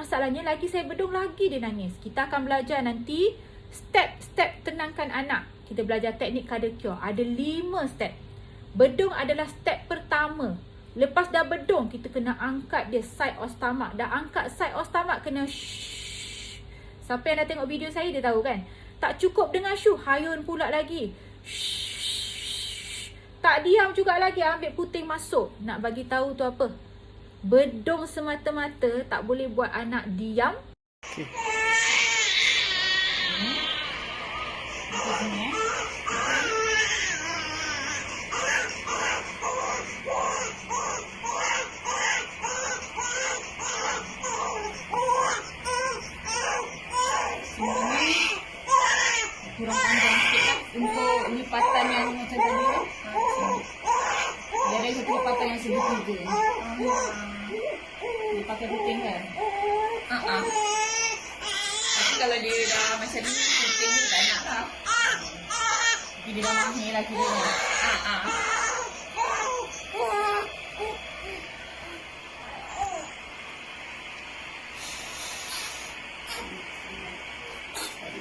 Masalahnya lagi saya bedung lagi dia nangis. Kita akan belajar nanti step-step tenangkan anak. Kita belajar teknik cuddle cure. Ada 5 step. Bedung adalah step pertama. Lepas dah bedung, kita kena angkat dia side of stomach. Dah angkat side of stomach, kena shh. Siapa yang dah tengok video saya, dia tahu kan? Tak cukup dengan shoo, hayun pula lagi. Shh. Tak diam juga lagi, ambil puting masuk. Nak bagi tahu tu apa? Bedung semata-mata tak boleh buat anak diam. Okay. Kurang panjang sikit lah untuk lipatan yang macam tadi lah. Dia ada satu lipatan yang segitiga. Dia pakai puting kan? Tapi kalau dia dah macam ni, puting dia tak nak lah. Tapi dia dah mahir lah kiranya.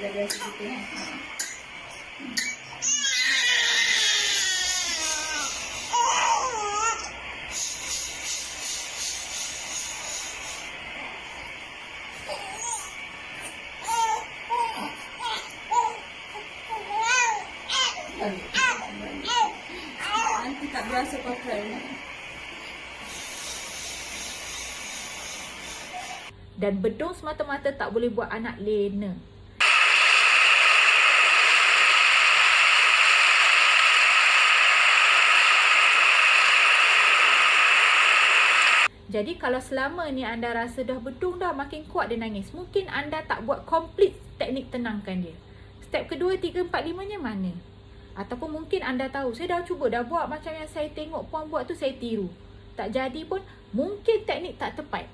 Dah biasa gitu kan. Nanti tak biasa pakai. Dan bedung semata-mata tak boleh buat anak lena. Jadi kalau selama ni anda rasa dah bedung dah makin kuat dia nangis, mungkin anda tak buat complete teknik tenangkan dia. Step kedua, 3, 4, 5 nya mana? Ataupun mungkin anda tahu, saya dah cuba dah buat macam yang saya tengok puan buat tu, saya tiru. Tak jadi pun, mungkin teknik tak tepat.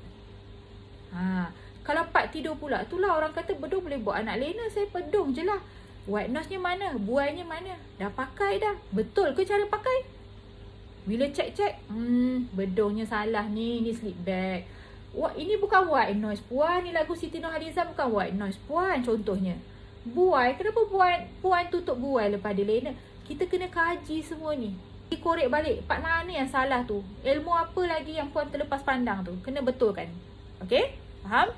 Kalau part tidur pula, itulah orang kata bedung boleh buat anak lena, saya bedung je lah. White noise nya mana? Buainya mana? Dah pakai dah. Betul ke cara pakai? Bila cek-cek, bedungnya salah ni sleep bag. Wah, ini bukan white noise puan, ni lagu Siti Nurhaliza bukan white noise puan contohnya. Buai, kenapa puan tutup buai lepas dia lena? Kita kena kaji semua ni. Korek balik, part mana yang salah tu? Ilmu apa lagi yang puan terlepas pandang tu? Kena betulkan. Okey? Faham?